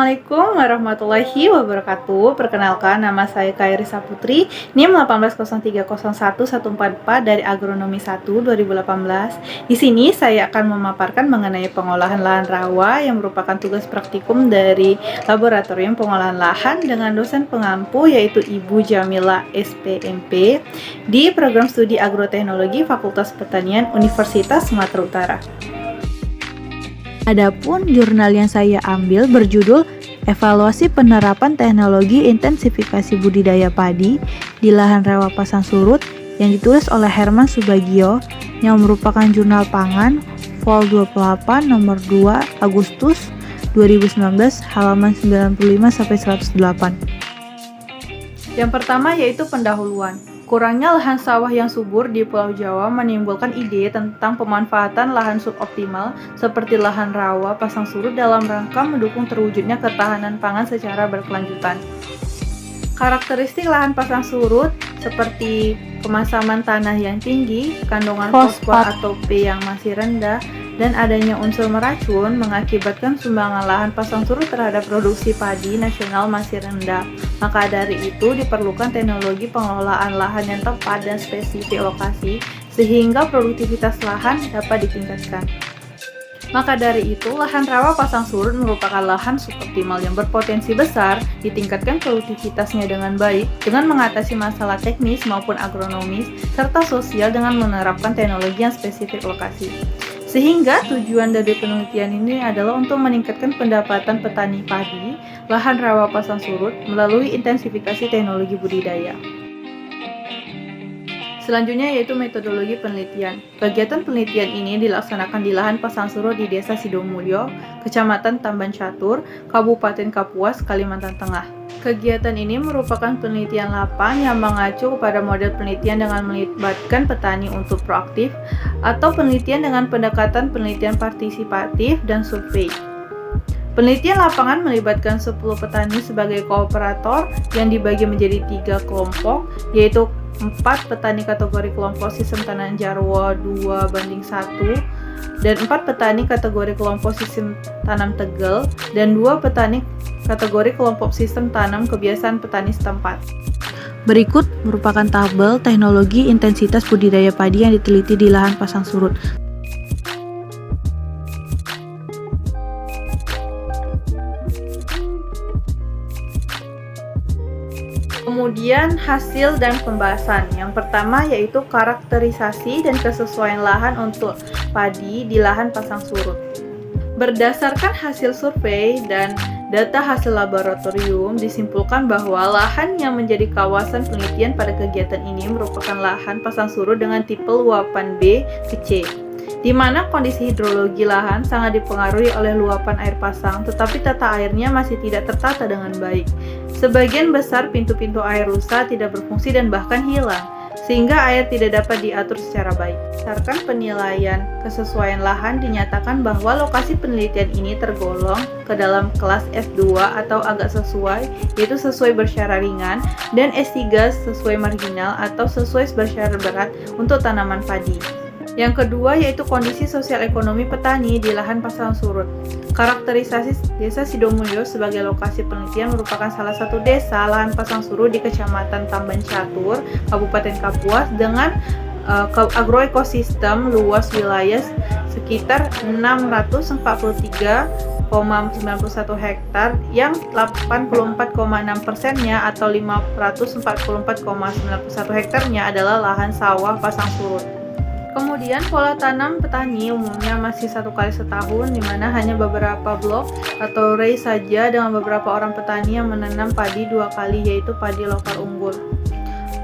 Assalamualaikum warahmatullahi wabarakatuh. Perkenalkan, nama saya Kairisa Putri, NIM 180301144 dari Agronomi 1 2018. Di sini saya akan memaparkan mengenai pengolahan lahan rawa yang merupakan tugas praktikum dari Laboratorium Pengolahan Lahan dengan dosen pengampu yaitu Ibu Jamila SPMP di Program Studi Agroteknologi Fakultas Pertanian Universitas Sumatera Utara. Adapun jurnal yang saya ambil berjudul Evaluasi Penerapan Teknologi Intensifikasi Budidaya Padi di Lahan Rawa Pasang Surut yang ditulis oleh Herman Subagio yang merupakan jurnal pangan Vol 28 nomor 2 Agustus 2019 halaman 95-108. Yang pertama yaitu pendahuluan. Kurangnya lahan sawah yang subur di Pulau Jawa menimbulkan ide tentang pemanfaatan lahan suboptimal seperti lahan rawa pasang surut dalam rangka mendukung terwujudnya ketahanan pangan secara berkelanjutan. Karakteristik lahan pasang surut seperti pemasaman tanah yang tinggi, kandungan fosfor atau P yang masih rendah, dan adanya unsur meracun mengakibatkan sumbangan lahan pasang surut terhadap produksi padi nasional masih rendah. Maka dari itu diperlukan teknologi pengelolaan lahan yang tepat dan spesifik lokasi sehingga produktivitas lahan dapat ditingkatkan. Maka dari itu, lahan rawa pasang surut merupakan lahan suboptimal yang berpotensi besar ditingkatkan produktivitasnya dengan baik dengan mengatasi masalah teknis maupun agronomis serta sosial dengan menerapkan teknologi yang spesifik lokasi. Sehingga tujuan dari penelitian ini adalah untuk meningkatkan pendapatan petani padi lahan rawa pasang surut melalui intensifikasi teknologi budidaya. Selanjutnya yaitu metodologi penelitian. Kegiatan penelitian ini dilaksanakan di lahan pasang surut di Desa Sidomulyo, Kecamatan Tamban Catur, Kabupaten Kapuas, Kalimantan Tengah. Kegiatan ini merupakan penelitian lapang yang mengacu kepada model penelitian dengan melibatkan petani untuk proaktif atau penelitian dengan pendekatan penelitian partisipatif dan survei. Penelitian lapangan melibatkan 10 petani sebagai kooperator yang dibagi menjadi 3 kelompok, yaitu 4 petani kategori kelompok sistem tanam Jarwo 2:1 dan 4 petani kategori kelompok sistem tanam Tegel dan 2 petani kategori kelompok sistem tanam kebiasaan petani setempat. Berikut merupakan tabel teknologi intensitas budidaya padi yang diteliti di lahan pasang surut. Kemudian hasil dan pembahasan. Yang pertama yaitu karakterisasi dan kesesuaian lahan untuk padi di lahan pasang surut. Berdasarkan hasil survei dan data hasil laboratorium, disimpulkan bahwa lahan yang menjadi kawasan penelitian pada kegiatan ini merupakan lahan pasang surut dengan tipe luapan B ke C, di mana kondisi hidrologi lahan sangat dipengaruhi oleh luapan air pasang, tetapi tata airnya masih tidak tertata dengan baik. Sebagian besar pintu-pintu air rusak, tidak berfungsi dan bahkan hilang, sehingga air tidak dapat diatur secara baik. Berdasarkan penilaian kesesuaian lahan, dinyatakan bahwa lokasi penelitian ini tergolong ke dalam kelas S2 atau agak sesuai, yaitu sesuai bersyarat ringan, dan S3 sesuai marginal atau sesuai bersyarat berat untuk tanaman padi. Yang kedua yaitu kondisi sosial ekonomi petani di lahan pasang surut. Karakterisasi Desa Sidomulyo sebagai lokasi penelitian merupakan salah satu desa lahan pasang surut di Kecamatan Tamban Catur, Kabupaten Kapuas dengan agroekosistem luas wilayah sekitar 643,91 hektar yang 84,6%-nya atau 544,91 hektarnya adalah lahan sawah pasang surut. Kemudian pola tanam petani umumnya masih 1 kali setahun, di mana hanya beberapa blok atau ray saja dengan beberapa orang petani yang menanam padi 2 kali, yaitu padi lokal unggul.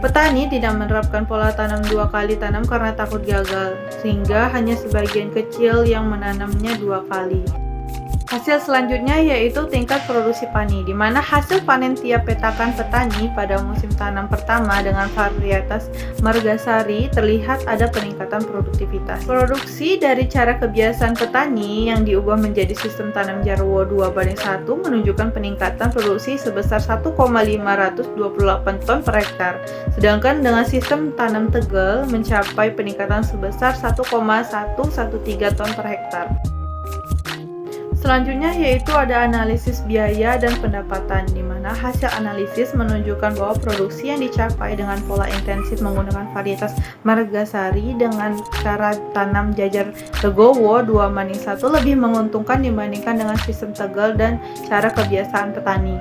Petani tidak menerapkan pola tanam 2 kali tanam karena takut gagal, sehingga hanya sebagian kecil yang menanamnya 2 kali. Hasil selanjutnya yaitu tingkat produksi padi, di mana hasil panen tiap petakan petani pada musim tanam pertama dengan varietas Margasari terlihat ada peningkatan produktivitas. Produksi dari cara kebiasaan petani yang diubah menjadi sistem tanam Jarwo 2:1 menunjukkan peningkatan produksi sebesar 1,528 ton per hektar, sedangkan dengan sistem tanam Tegel mencapai peningkatan sebesar 1,113 ton per hektar. Selanjutnya yaitu ada analisis biaya dan pendapatan, di mana hasil analisis menunjukkan bahwa produksi yang dicapai dengan pola intensif menggunakan varietas margasari dengan cara tanam jajar legowo 2:1 lebih menguntungkan dibandingkan dengan sistem tegal dan cara kebiasaan petani.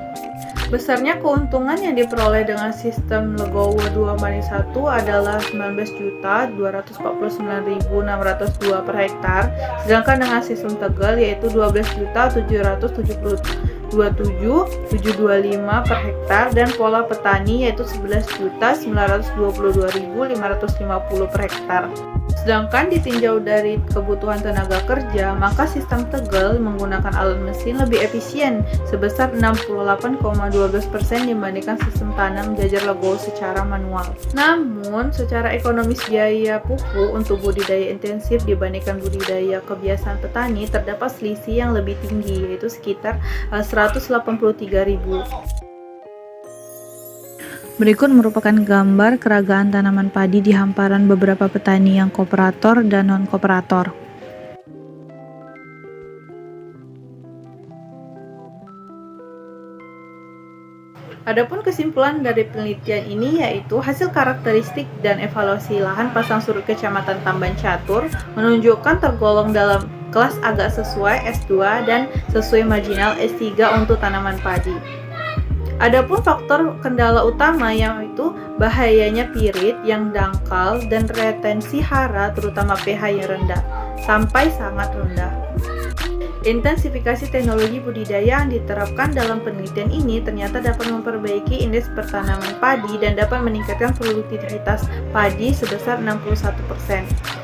Besarnya keuntungan yang diperoleh dengan sistem legowo 2:1 adalah 19.249.602 per hektar, sedangkan dengan sistem tegal yaitu 12.727.725 per hektar dan pola petani yaitu 11.922.550 per hektar. Sedangkan ditinjau dari kebutuhan tenaga kerja, maka sistem tegal menggunakan alat mesin lebih efisien sebesar 68,12% dibandingkan sistem tanam jajar legowo secara manual. Namun, secara ekonomis biaya pupuk untuk budidaya intensif dibandingkan budidaya kebiasaan petani terdapat selisih yang lebih tinggi, yaitu sekitar 183.000. Berikut merupakan gambar keragaan tanaman padi di hamparan beberapa petani yang kooperator dan non-kooperator. Adapun kesimpulan dari penelitian ini yaitu hasil karakteristik dan evaluasi lahan pasang surut Kecamatan Tamban Catur menunjukkan tergolong dalam kelas agak sesuai S2 dan sesuai marginal S3 untuk tanaman padi. Adapun faktor kendala utama yaitu bahayanya pirit yang dangkal dan retensi hara terutama pH yang rendah sampai sangat rendah. Intensifikasi teknologi budidaya yang diterapkan dalam penelitian ini ternyata dapat memperbaiki indeks pertanaman padi dan dapat meningkatkan produktivitas padi sebesar 61%.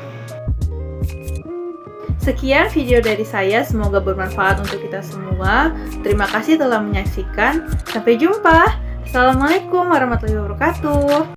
Sekian video dari saya, semoga bermanfaat untuk kita semua. Terima kasih telah menyaksikan. Sampai jumpa. Assalamualaikum warahmatullahi wabarakatuh.